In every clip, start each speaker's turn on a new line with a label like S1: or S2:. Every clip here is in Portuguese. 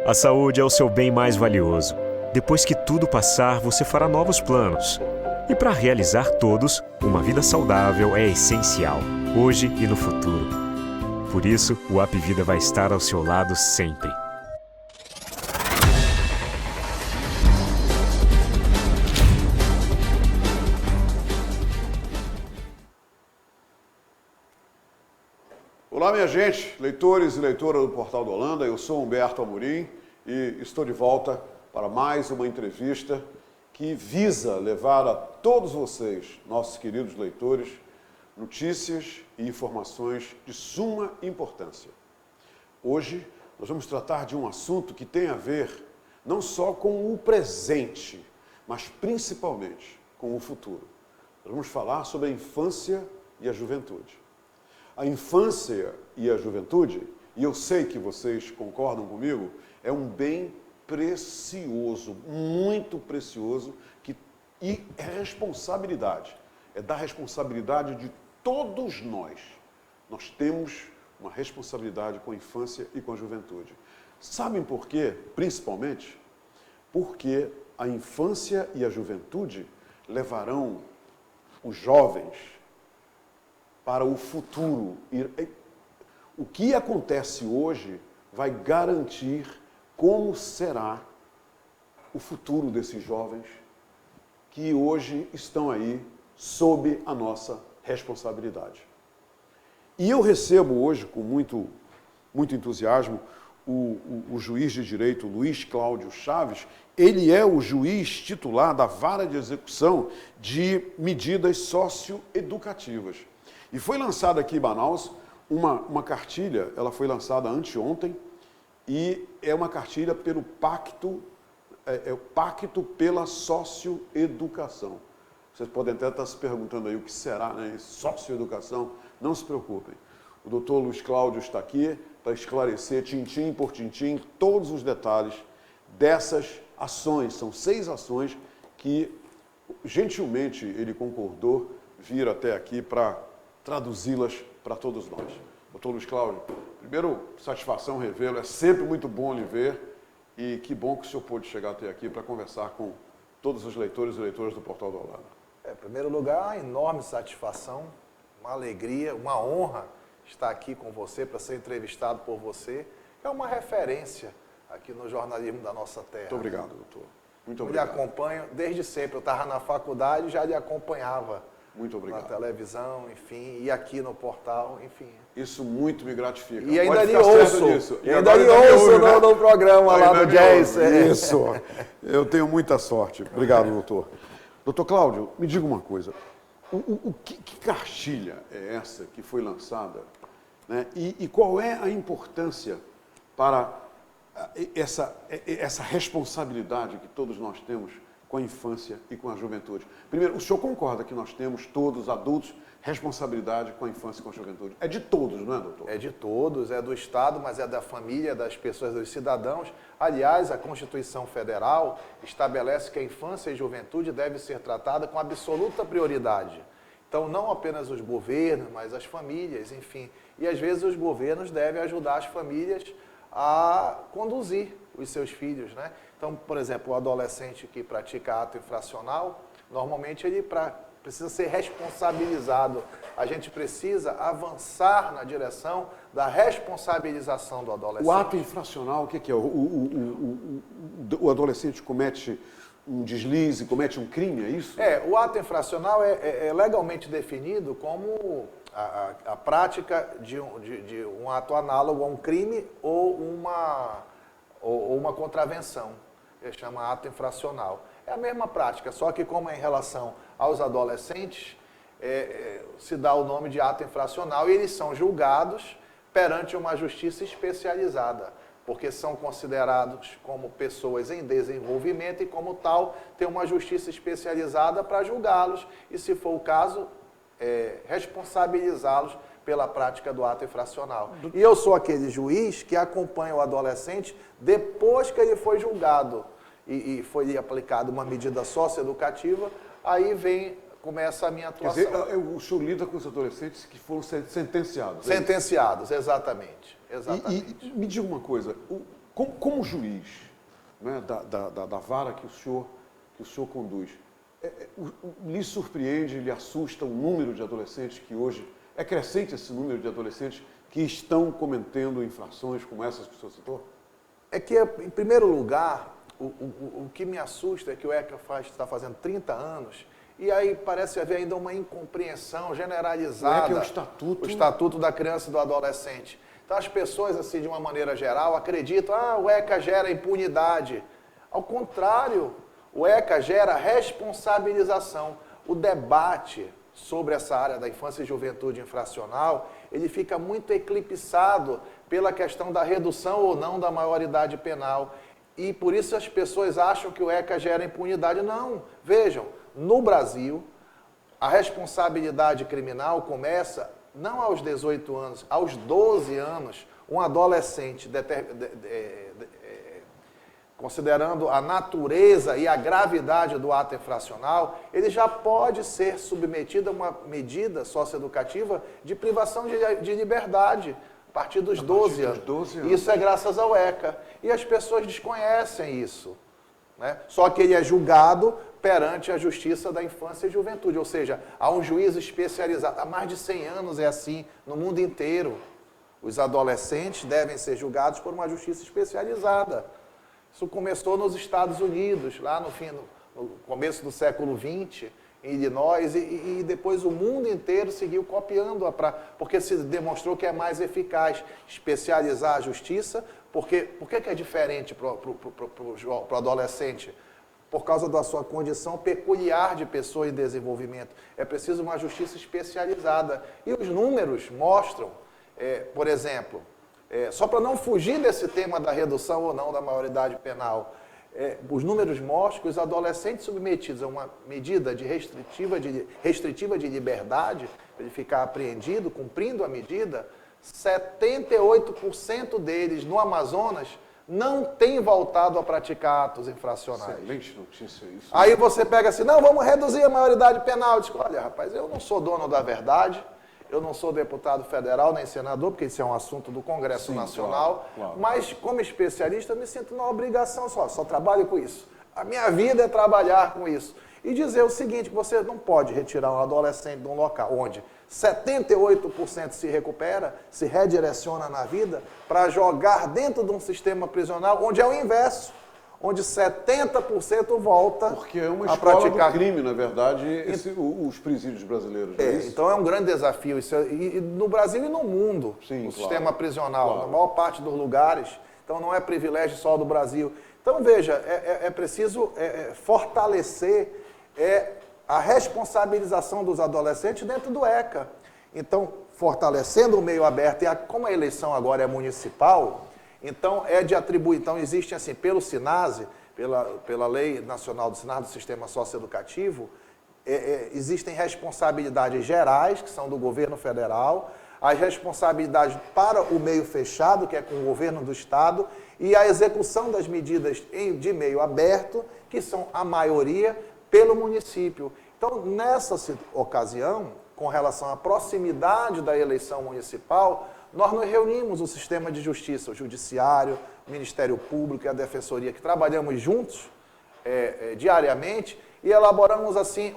S1: A saúde é o seu bem mais valioso. Depois que tudo passar, você fará novos planos. E para realizar todos, uma vida saudável é essencial, hoje e no futuro. Por isso, o Apvida vai estar ao seu lado sempre.
S2: Olá, minha gente, leitores e leitoras do Portal do Holanda, eu sou Humberto Amorim e estou de volta para mais uma entrevista que visa levar a todos vocês, nossos queridos leitores, notícias e informações de suma importância. Hoje nós vamos tratar de um assunto que tem a ver não só com o presente, mas principalmente com o futuro. Nós vamos falar sobre a infância e a juventude. A infância e a juventude, e eu sei que vocês concordam comigo, é um bem precioso, muito precioso, e é responsabilidade. É da responsabilidade de todos nós. Nós temos uma responsabilidade com a infância e com a juventude. Sabem por quê? Principalmente porque a infância e a juventude levarão os jovens para o futuro. O que acontece hoje vai garantir como será o futuro desses jovens que hoje estão aí sob a nossa responsabilidade. E eu recebo hoje, com muito entusiasmo, o juiz de direito Luiz Cláudio Chaves. Ele é o juiz titular da Vara de Execução de Medidas Socioeducativas. E foi lançada aqui em Manaus uma cartilha, ela foi lançada anteontem, e é uma cartilha pelo Pacto, o Pacto pela Socioeducação. Vocês podem até estar se perguntando aí o que será, né? Socioeducação. Não se preocupem. O doutor Luiz Cláudio está aqui para esclarecer, tintim por tintim, todos os detalhes dessas ações. São 6 ações que, gentilmente, ele concordou vir até aqui para traduzi-las para todos nós. Doutor Luiz Cláudio, primeiro, satisfação revê-lo, é sempre muito bom lhe ver e que bom que o senhor pôde chegar até aqui para conversar com todos os leitores e leitoras do Portal do Holanda.
S3: Em primeiro lugar, uma enorme satisfação, uma alegria, uma honra estar aqui com você, para ser entrevistado por você. É uma referência aqui no jornalismo da nossa terra.
S2: Muito obrigado, doutor. Muito
S3: Eu
S2: obrigado.
S3: lhe acompanho desde sempre. Eu estava na faculdade e já lhe acompanhava.
S2: Muito obrigado.
S3: Na televisão, enfim, e aqui no portal, enfim.
S2: Isso muito me gratifica.
S3: E ainda
S2: Pode
S3: lhe
S2: ficar certo
S3: ouço,
S2: disso.
S3: e ainda lhe ouço no programa lá do Jazz.
S2: Isso, eu tenho muita sorte. Obrigado, doutor. Doutor Cláudio, me diga uma coisa. Que cartilha é essa que foi lançada, né? E qual é a importância para essa responsabilidade que todos nós temos com a infância e com a juventude? Primeiro, o senhor concorda que nós temos, todos, adultos, responsabilidade com a infância e com a juventude? É de todos, não é, doutor?
S3: É de todos, é do Estado, mas é da família, das pessoas, dos cidadãos. Aliás, a Constituição Federal estabelece que a infância e a juventude devem ser tratadas com absoluta prioridade. Então, não apenas os governos, mas as famílias, enfim. E, às vezes, os governos devem ajudar as famílias a conduzir os seus filhos, né? Então, por exemplo, o adolescente que pratica ato infracional, normalmente ele precisa ser responsabilizado. A gente precisa avançar na direção da responsabilização do adolescente.
S2: O ato infracional, o que é? O adolescente comete um deslize, comete um crime, é isso?
S3: O ato infracional é legalmente definido como a prática de um ato análogo a um crime ou uma contravenção. Ele chama ato infracional. É a mesma prática, só que como é em relação aos adolescentes, se dá o nome de ato infracional e eles são julgados perante uma justiça especializada, porque são considerados como pessoas em desenvolvimento e, como tal, tem uma justiça especializada para julgá-los e, se for o caso, responsabilizá-los pela prática do ato infracional. E eu sou aquele juiz que acompanha o adolescente depois que ele foi julgado e foi aplicada uma medida socioeducativa, aí começa a minha atuação.
S2: Quer dizer, o senhor lida com os adolescentes que foram sentenciados.
S3: Sentenciados, exatamente.
S2: E me diga uma coisa, como juiz, né, da vara que o senhor conduz, lhe surpreende, lhe assusta o número de adolescentes que hoje, é crescente esse número de adolescentes que estão cometendo infrações como essas que o senhor citou?
S3: É que, em primeiro lugar, o que me assusta é que o ECA está fazendo 30 anos e aí parece haver ainda uma incompreensão generalizada.
S2: O ECA é o
S3: Estatuto da Criança e do Adolescente. Então as pessoas, assim, de uma maneira geral, acreditam, o ECA gera impunidade. Ao contrário, o ECA gera responsabilização. O debate sobre essa área da infância e juventude infracional, ele fica muito eclipsado pela questão da redução ou não da maioridade penal. E por isso as pessoas acham que o ECA gera impunidade. Não. Vejam, no Brasil, a responsabilidade criminal começa não aos 18 anos, aos 12 anos, um adolescente, considerando a natureza e a gravidade do ato infracional, ele já pode ser submetido a uma medida socioeducativa de privação de liberdade a partir dos 12 anos. Isso é graças ao ECA. E as pessoas desconhecem isso, né? Só que ele é julgado perante a Justiça da Infância e Juventude, ou seja, há um juiz especializado. Há mais de 100 anos é assim, no mundo inteiro. Os adolescentes devem ser julgados por uma justiça especializada. Isso começou nos Estados Unidos, lá no começo do século XX, em Illinois, e depois o mundo inteiro seguiu copiando, porque se demonstrou que é mais eficaz especializar a justiça. Por que é diferente para o adolescente? Por causa da sua condição peculiar de pessoa em desenvolvimento. É preciso uma justiça especializada. E os números mostram, por exemplo, só para não fugir desse tema da redução ou não da maioridade penal, os números mostram que os adolescentes submetidos a uma medida restritiva de liberdade, para ele ficar apreendido, cumprindo a medida, 78% deles no Amazonas não têm voltado a praticar atos infracionais.
S2: Excelente notícia isso.
S3: Aí você pega assim, não, vamos reduzir a maioridade penal. Diz, olha, rapaz, eu não sou dono da verdade, eu não sou deputado federal nem senador, porque isso é um assunto do Congresso Nacional, claro. Mas como especialista eu me sinto na obrigação, só trabalho com isso. A minha vida é trabalhar com isso. E dizer o seguinte, que você não pode retirar um adolescente de um local onde 78% se recupera, se redireciona na vida, para jogar dentro de um sistema prisional onde é o inverso, onde 70% volta
S2: porque é uma
S3: a
S2: escola
S3: praticar
S2: do crime, na verdade, os presídios brasileiros.
S3: Então é um grande desafio, isso e no Brasil e no mundo, o sistema prisional, na maior parte dos lugares, então não é privilégio só do Brasil. Então veja, é preciso fortalecer a responsabilização dos adolescentes dentro do ECA. Então, fortalecendo o meio aberto, como a eleição agora é municipal, então é de atribuir, então existem assim, pelo SINASE, pela Lei Nacional do SINASE, do Sistema Socioeducativo, existem responsabilidades gerais, que são do governo federal, as responsabilidades para o meio fechado, que é com o governo do Estado, e a execução das medidas de meio aberto, que são a maioria, pelo município. Então, nessa ocasião, com relação à proximidade da eleição municipal, nós nos reunimos o sistema de justiça, o judiciário, o Ministério Público e a Defensoria, que trabalhamos juntos diariamente e elaboramos assim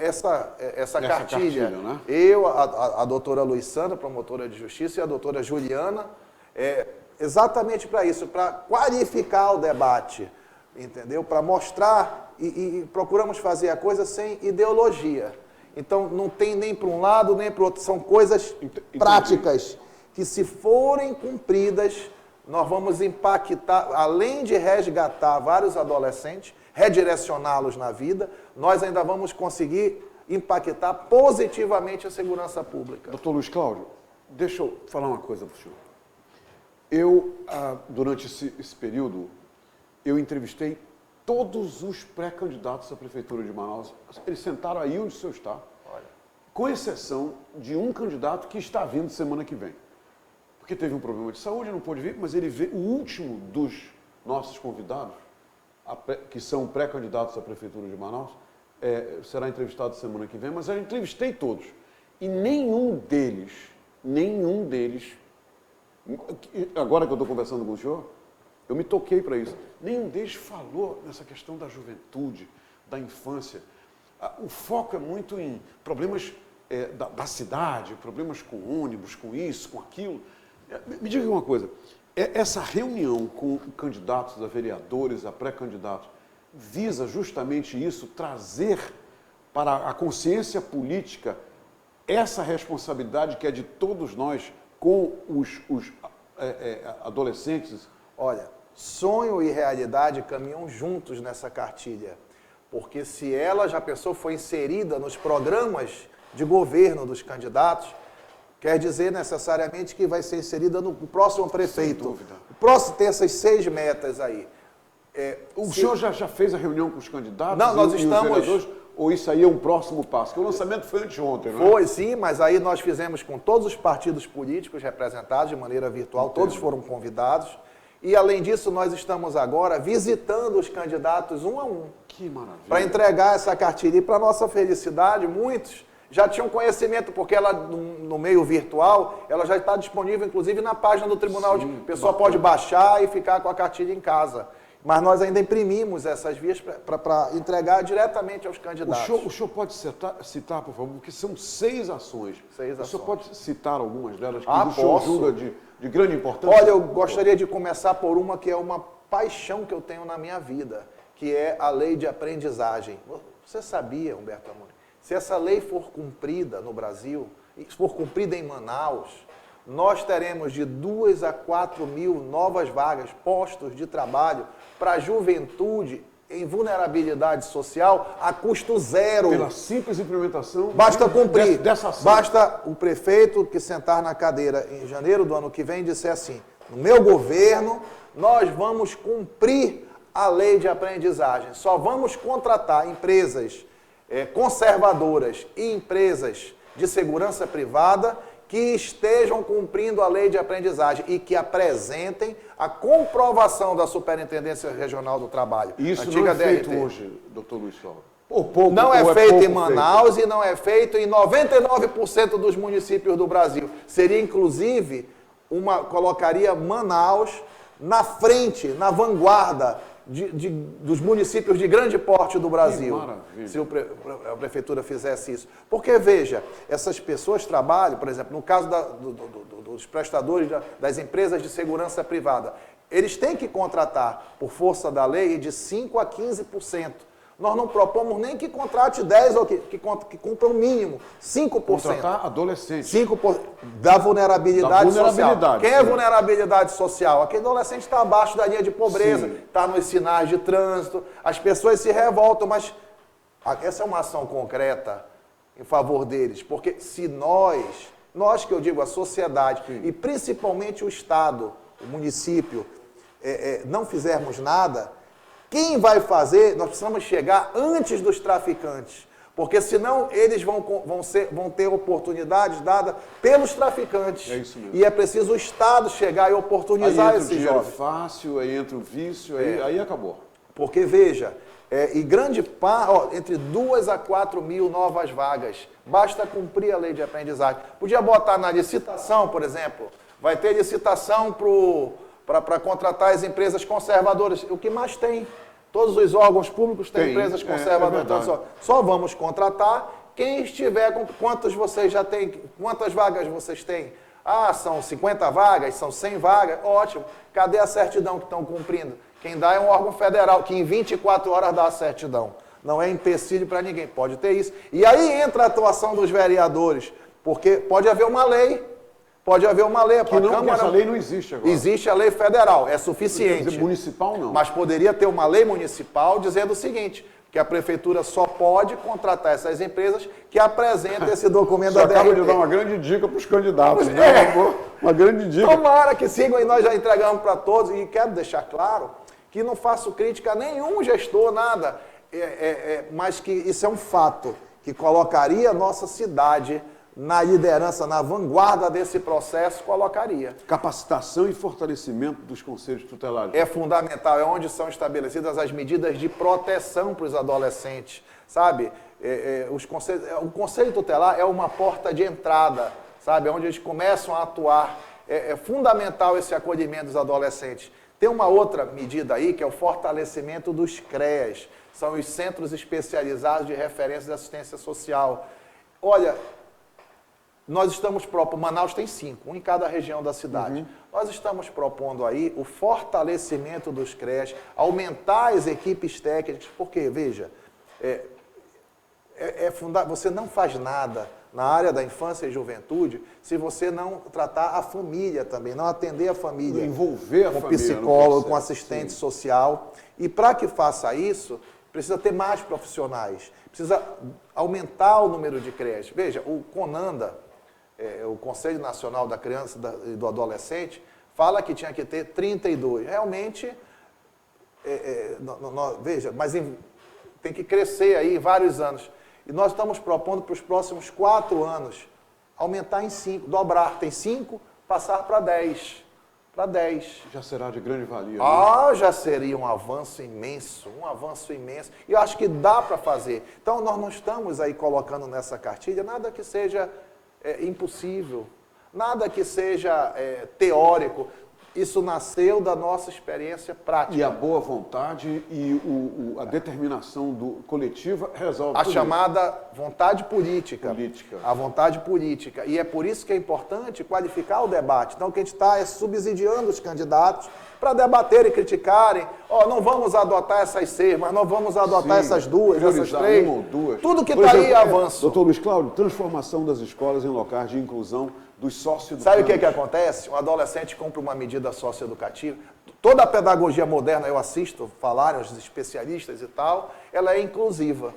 S3: essa cartilha.
S2: Né?
S3: Eu, a doutora Luiz-Sandra, promotora de justiça, e a doutora Juliana, exatamente para isso, para qualificar o debate, entendeu? Para mostrar e procuramos fazer a coisa sem ideologia. Então, não tem nem para um lado, nem para o outro. São coisas práticas que, se forem cumpridas, nós vamos impactar, além de resgatar vários adolescentes, redirecioná-los na vida, nós ainda vamos conseguir impactar positivamente a segurança pública.
S2: Doutor Luiz Cláudio, deixa eu falar uma coisa para o senhor. Eu, durante esse período, eu entrevistei todos os pré-candidatos à Prefeitura de Manaus. Eles sentaram aí onde o senhor está, com exceção de um candidato que está vindo semana que vem. Porque teve um problema de saúde, não pôde vir, mas ele veio, o último dos nossos convidados, que são pré-candidatos à Prefeitura de Manaus, será entrevistado semana que vem, mas eu entrevistei todos. E nenhum deles, agora que eu estou conversando com o senhor, Eu me toquei para isso. Nenhum deles falou nessa questão da juventude, da infância. O foco é muito em problemas da cidade, problemas com ônibus, com isso, com aquilo. Me diga uma coisa, essa reunião com candidatos a vereadores, a pré-candidatos, visa justamente isso, trazer para a consciência política essa responsabilidade que é de todos nós com os adolescentes?
S3: Olha, sonho e realidade caminham juntos nessa cartilha, porque se ela, já pensou, foi inserida nos programas de governo dos candidatos, quer dizer necessariamente que vai ser inserida no próximo prefeito.
S2: Sem dúvida.
S3: O próximo tem essas 6 metas aí.
S2: O senhor já fez a reunião com os candidatos?
S3: Não, nós
S2: e
S3: estamos...
S2: os vereadores? Ou isso aí é um próximo passo? Porque o lançamento foi anteontem, não é?
S3: Foi, sim, mas aí nós fizemos com todos os partidos políticos representados de maneira virtual, todos foram convidados. E, além disso, nós estamos agora visitando os candidatos um a um.
S2: Que maravilha.
S3: Para entregar essa cartilha. E, para nossa felicidade, muitos já tinham conhecimento, porque ela, no meio virtual, ela já está disponível, inclusive, na página do tribunal.
S2: Sim,
S3: A pessoa pode baixar e ficar com a cartilha em casa. Mas nós ainda imprimimos essas vias para entregar diretamente aos candidatos.
S2: O senhor pode citar, por favor, porque são 6 ações.
S3: 6
S2: ações. O senhor
S3: ações.
S2: pode citar algumas delas que o senhor
S3: posso.
S2: julga de grande importância?
S3: Olha, eu gostaria de começar por uma que é uma paixão que eu tenho na minha vida, que é a lei de aprendizagem. Você sabia, Humberto Amorim, se essa lei for cumprida no Brasil, for cumprida em Manaus, nós teremos de 2 a 4 mil novas vagas, postos de trabalho para a juventude em vulnerabilidade social a custo zero.
S2: Pela simples implementação
S3: Basta cumprir.
S2: dessa ação.
S3: Basta o prefeito que sentar na cadeira em janeiro do ano que vem e disser assim: no meu governo, nós vamos cumprir a lei de aprendizagem. Só vamos contratar empresas conservadoras e empresas de segurança privada que estejam cumprindo a lei de aprendizagem e que apresentem a comprovação da Superintendência Regional do Trabalho.
S2: Isso
S3: antiga
S2: não é feito
S3: DRT.
S2: hoje, doutor Luiz Flávio?
S3: Não é feito em Manaus e não é feito em 99% dos municípios do Brasil. Seria, inclusive, colocaria Manaus na frente, na vanguarda dos municípios de grande porte do Brasil. Se a prefeitura fizesse isso. Porque, veja, essas pessoas trabalham, por exemplo, no caso dos prestadores das empresas de segurança privada, eles têm que contratar, por força da lei, de 5% a 15%. Nós não propomos nem que contrate 10% ou que cumpra o mínimo, 5%.
S2: Contratar adolescentes.
S3: 5% da vulnerabilidade social. Quem é
S2: sim.
S3: vulnerabilidade social? Aquele adolescente está abaixo da linha de pobreza, está nos sinais de trânsito, as pessoas se revoltam, mas essa é uma ação concreta em favor deles, porque se nós que eu digo, a sociedade, e principalmente o Estado, o município, não fizermos nada, quem vai fazer, nós precisamos chegar antes dos traficantes, porque senão eles vão ter oportunidades dadas pelos traficantes.
S2: É isso mesmo.
S3: E é preciso o Estado chegar e oportunizar
S2: aí entra
S3: esses
S2: o dinheiro
S3: jovens.
S2: fácil, aí entra o vício, aí acabou.
S3: Porque, veja, e grande parte, entre 2 a 4 mil novas vagas, basta cumprir a lei de aprendizagem. Podia botar na licitação, por exemplo, vai ter licitação para contratar as empresas conservadoras. O que mais tem? Todos os órgãos públicos têm empresas conservadoras. Então, só vamos contratar quem estiver com... Quantos vocês já têm? Quantas vagas vocês têm? São 50 vagas? São 100 vagas? Ótimo. Cadê a certidão que estão cumprindo? Quem dá é um órgão federal, que em 24 horas dá a certidão. Não é empecilho para ninguém. Pode ter isso. E aí entra a atuação dos vereadores, porque pode haver uma lei. Pode haver uma lei.
S2: Essa lei não existe agora.
S3: Existe a lei federal, é suficiente.
S2: Quer dizer, municipal não.
S3: Mas poderia ter uma lei municipal dizendo o seguinte, que a prefeitura só pode contratar essas empresas que apresentem esse documento da DRT.
S2: Você acaba de dar uma grande dica para os candidatos, né? Uma grande dica.
S3: Tomara que sigam e nós já entregamos para todos. E quero deixar claro que não faço crítica a nenhum gestor, nada. Mas que isso é um fato, que colocaria a nossa cidade na liderança, na vanguarda desse processo, colocaria.
S2: Capacitação e fortalecimento dos conselhos tutelares.
S3: É fundamental, é onde são estabelecidas as medidas de proteção para os adolescentes, sabe? O conselho tutelar é uma porta de entrada, sabe? É onde eles começam a atuar. É fundamental esse acolhimento dos adolescentes. Tem uma outra medida aí, que é o fortalecimento dos CREAs, são os Centros Especializados de Referência de Assistência Social. Olha, nós estamos propondo, Manaus tem 5, um em cada região da cidade. Nós estamos propondo aí o fortalecimento dos CREAs, aumentar as equipes técnicas, porque, veja, você não faz nada na área da infância e juventude se você não tratar a família também, não atender a família.
S2: Envolver a
S3: com
S2: família
S3: psicólogo, com assistente social. E para que faça isso, precisa ter mais profissionais, precisa aumentar o número de CREAs. Veja, o CONANDA, o Conselho Nacional da Criança e do Adolescente, fala que tinha que ter 32. Realmente, veja, mas tem que crescer aí em vários anos. E nós estamos propondo para os próximos 4 anos aumentar em 5, dobrar. Tem 5, passar para 10. Para 10.
S2: Já será de grande valia.
S3: Ah, já seria um avanço imenso, E eu acho que dá para fazer. Então, nós não estamos aí colocando nessa cartilha nada que seja impossível, nada que seja teórico. Isso nasceu da nossa experiência prática.
S2: E a boa vontade e a determinação coletiva resolve
S3: a
S2: tudo
S3: chamada vontade política.
S2: Política.
S3: A vontade política. E é por isso que é importante qualificar o debate. Então, o que a gente está subsidiando os candidatos para debaterem e criticarem. Não vamos adotar essas 6, mas nós vamos adotar essas 2, essas 3.
S2: Uma ou duas.
S3: Tudo que está aí é avanço.
S2: Doutor Luiz Cláudio, transformação das escolas em locais de inclusão dos sócio-educantes.
S3: Sabe o que acontece? Um adolescente compra uma medida socioeducativa. Toda a pedagogia moderna, eu assisto falarem, os especialistas e tal, ela é inclusiva.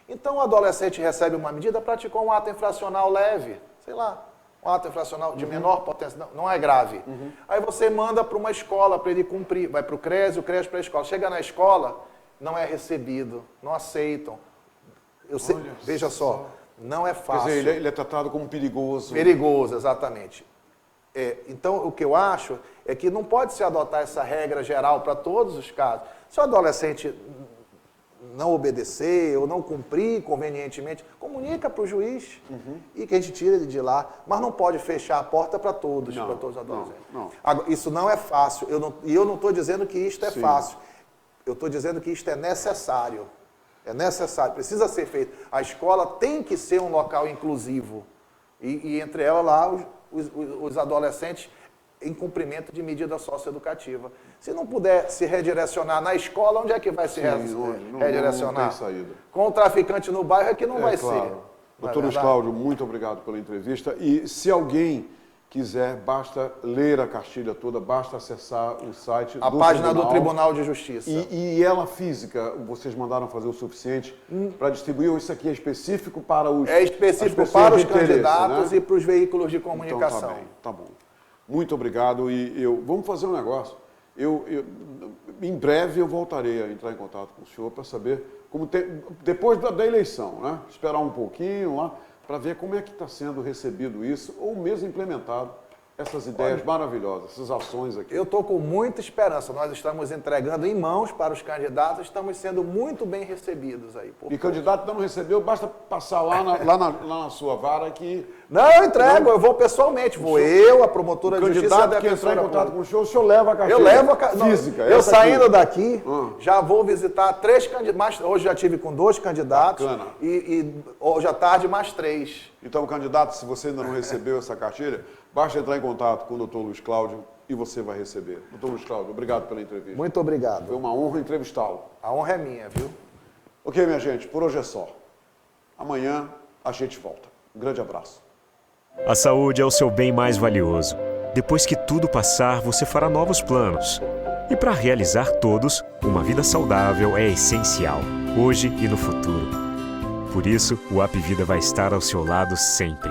S3: Então, o adolescente recebe uma medida, praticou um ato infracional leve, sei lá, um ato infracional de menor potência, não é grave. Aí você manda para uma escola para ele cumprir, vai para o CREAS para a escola. Chega na escola, não é recebido, não aceitam. Veja só, não é fácil.
S2: Quer dizer, ele é tratado como perigoso.
S3: Perigoso, exatamente. Então, o que eu acho é que não pode se adotar essa regra geral para todos os casos. Se o adolescente não obedecer ou não cumprir convenientemente, comunica para o juiz e que a gente tira ele de lá. Mas não pode fechar a porta para todos, os adolescentes.
S2: Não.
S3: Agora, isso não é fácil. Eu não estou dizendo que isto é
S2: Sim.
S3: fácil. Eu estou dizendo que isto é necessário. É necessário, precisa ser feito. A escola tem que ser um local inclusivo. E entre elas lá, os adolescentes em cumprimento de medida socioeducativa. Se não puder se redirecionar na escola, onde é que vai se redirecionar?
S2: Não tem saída.
S3: Com o traficante no bairro é que não vai ser.
S2: Doutor Luiz Cláudio, muito obrigado pela entrevista. E se alguém quiser, basta ler a cartilha toda, basta acessar o site
S3: a página do Tribunal de Justiça.
S2: E ela física, vocês mandaram fazer o suficiente para distribuir, ou isso aqui é específico para os
S3: É específico para os candidatos, né? E para os veículos de comunicação.
S2: Então, tá bom. Muito obrigado. Vamos fazer um negócio. Em breve eu voltarei a entrar em contato com o senhor para saber depois da eleição, né? Esperar um pouquinho lá, para ver como é que está sendo recebido isso, ou mesmo implementado essas ideias maravilhosas, essas ações aqui.
S3: Eu estou com muita esperança. Nós estamos entregando em mãos para os candidatos, estamos sendo muito bem recebidos aí.
S2: E candidato não recebeu, basta passar lá na sua vara que...
S3: Não, eu entrego, eu vou pessoalmente. Eu, a promotora de justiça...
S2: O candidato que entrar em contato com o senhor leva a cartilha
S3: eu levo
S2: física.
S3: Eu saindo daqui, já vou visitar 3 candidatos. Hoje já tive com 2 candidatos.
S2: Bacana.
S3: E hoje à tarde mais 3.
S2: Então, candidato, se você ainda não recebeu essa cartilha, basta entrar em contato com o doutor Luiz Cláudio e você vai receber. Doutor Luiz Cláudio, obrigado pela entrevista.
S3: Muito obrigado.
S2: Foi uma honra entrevistá-lo.
S3: A honra é minha, viu?
S2: Ok, minha gente, por hoje é só. Amanhã a gente volta. Um grande abraço.
S1: A saúde é o seu bem mais valioso. Depois que tudo passar, você fará novos planos. E para realizar todos, uma vida saudável é essencial, hoje e no futuro. Por isso, o Apvida vai estar ao seu lado sempre.